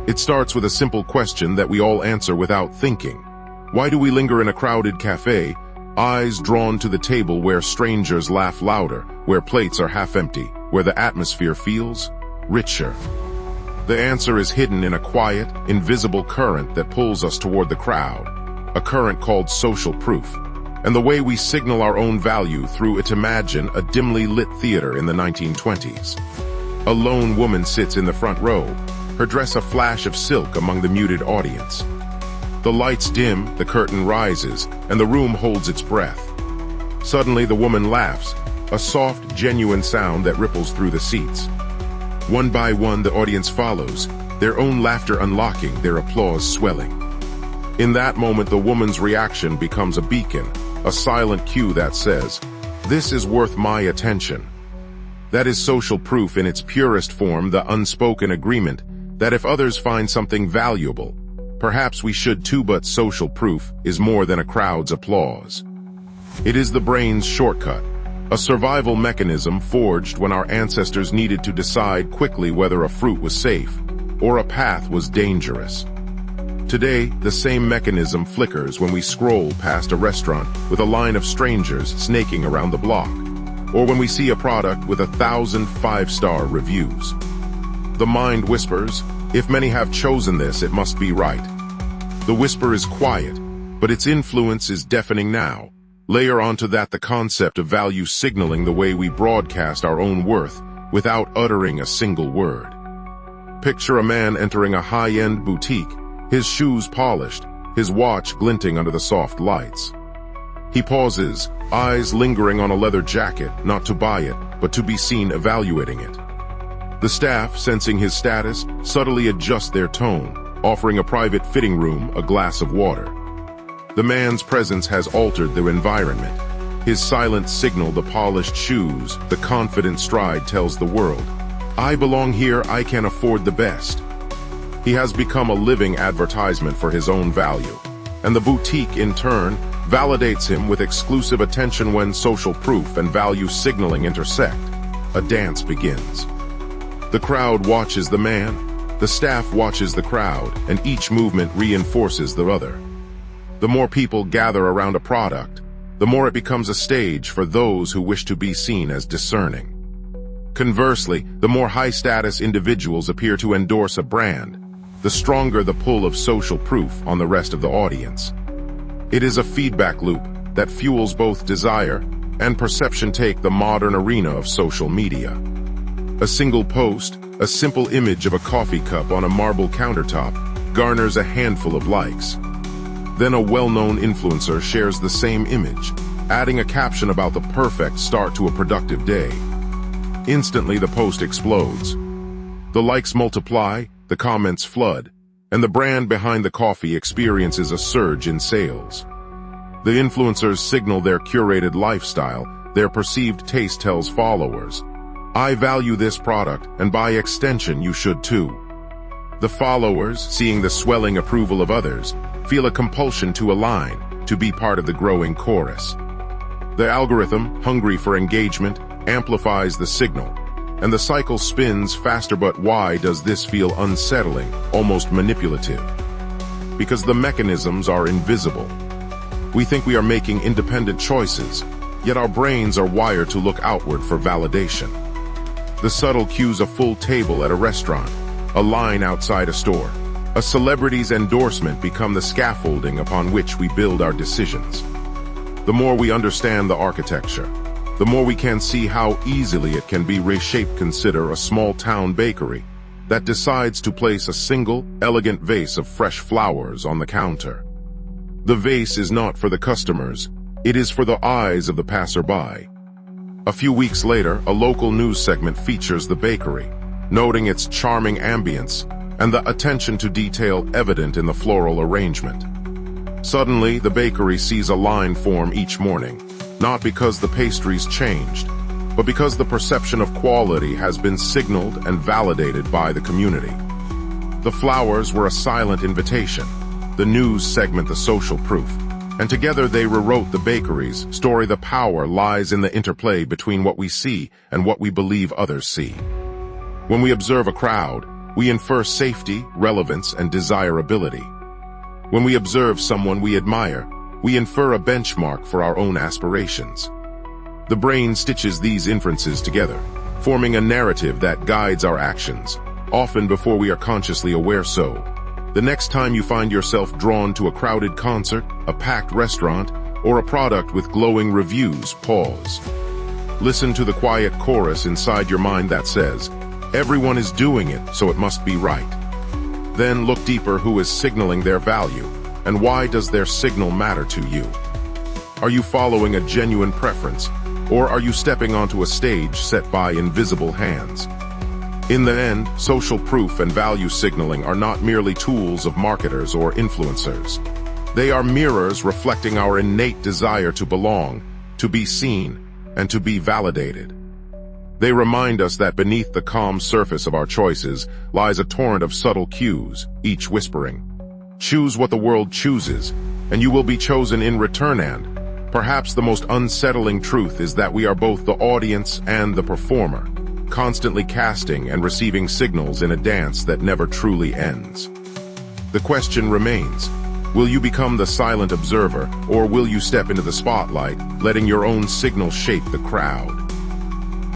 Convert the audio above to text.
It starts with a simple question that we all answer without thinking. Why do we linger in a crowded cafe, eyes drawn to the table where strangers laugh louder, where plates are half empty, where the atmosphere feels richer? The answer is hidden in a quiet, invisible current that pulls us toward the crowd, a current called social proof, and the way we signal our own value through it. Imagine a dimly lit theater in the 1920s. A lone woman sits in the front row, her dress a flash of silk among the muted audience. The lights dim, the curtain rises, and the room holds its breath. Suddenly the woman laughs, a soft, genuine sound that ripples through the seats. One by one the audience follows, their own laughter unlocking, their applause swelling. In that moment the woman's reaction becomes a beacon, a silent cue that says, "This is worth my attention." That is social proof in its purest form, the unspoken agreement that if others find something valuable, perhaps we should too. But social proof is more than a crowd's applause. It is the brain's shortcut, a survival mechanism forged when our ancestors needed to decide quickly whether a fruit was safe or a path was dangerous. Today, the same mechanism flickers when we scroll past a restaurant with a line of strangers snaking around the block, or when we see a product with 1,000 five-star reviews. The mind whispers, "If many have chosen this, it must be right." The whisper is quiet, but its influence is deafening now. Layer onto that the concept of value signaling, the way we broadcast our own worth without uttering a single word. Picture a man entering a high-end boutique, his shoes polished, his watch glinting under the soft lights. He pauses, eyes lingering on a leather jacket, not to buy it, but to be seen evaluating it. The staff, sensing his status, subtly adjust their tone, offering a private fitting room, a glass of water. The man's presence has altered the environment. His silent signal, the polished shoes, the confident stride tells the world, "I belong here, I can afford the best." He has become a living advertisement for his own value, and the boutique, in turn, validates him with exclusive attention. When social proof and value signaling intersect, a dance begins. The crowd watches the man, the staff watches the crowd, and each movement reinforces the other. The more people gather around a product, the more it becomes a stage for those who wish to be seen as discerning. Conversely, the more high-status individuals appear to endorse a brand, the stronger the pull of social proof on the rest of the audience. It is a feedback loop that fuels both desire and perception. Take the modern arena of social media. A single post, a simple image of a coffee cup on a marble countertop, garners a handful of likes. Then a well-known influencer shares the same image, adding a caption about the perfect start to a productive day. Instantly the post explodes. The likes multiply, the comments flood, and the brand behind the coffee experiences a surge in sales. The influencers signal their curated lifestyle, their perceived taste tells followers, "I value this product, and by extension you should too." The followers, seeing the swelling approval of others, feel a compulsion to align, to be part of the growing chorus. The algorithm, hungry for engagement, amplifies the signal, and the cycle spins faster. But why does this feel unsettling, almost manipulative? Because the mechanisms are invisible. We think we are making independent choices, yet our brains are wired to look outward for validation. The subtle cues: a full table at a restaurant, a line outside a store, a celebrity's endorsement become the scaffolding upon which we build our decisions. The more we understand the architecture, the more we can see how easily it can be reshaped. Consider a small-town bakery that decides to place a single, elegant vase of fresh flowers on the counter. The vase is not for the customers, it is for the eyes of the passerby. A few weeks later, a local news segment features the bakery, noting its charming ambience and the attention to detail evident in the floral arrangement. Suddenly, the bakery sees a line form each morning, not because the pastries changed, but because the perception of quality has been signaled and validated by the community. The flowers were a silent invitation, the news segment the social proof, and together they rewrote the bakery's story. The power lies in the interplay between what we see and what we believe others see. When we observe a crowd, We infer safety, relevance, and desirability. When we observe someone we admire, we infer a benchmark for our own aspirations. The brain stitches these inferences together, forming a narrative that guides our actions, often before we are consciously aware so. The next time you find yourself drawn to a crowded concert, a packed restaurant, or a product with glowing reviews, pause. Listen to the quiet chorus inside your mind that says, "Everyone is doing it, so it must be right." Then look deeper: who is signaling their value, and why does their signal matter to you? Are you following a genuine preference, or are you stepping onto a stage set by invisible hands? In the end, social proof and value signaling are not merely tools of marketers or influencers. They are mirrors reflecting our innate desire to belong, to be seen, and to be validated. They remind us that beneath the calm surface of our choices lies a torrent of subtle cues, each whispering, "Choose what the world chooses, and you will be chosen in return." And perhaps the most unsettling truth is that we are both the audience and the performer, constantly casting and receiving signals in a dance that never truly ends. The question remains: will you become the silent observer, or will you step into the spotlight, letting your own signal shape the crowd?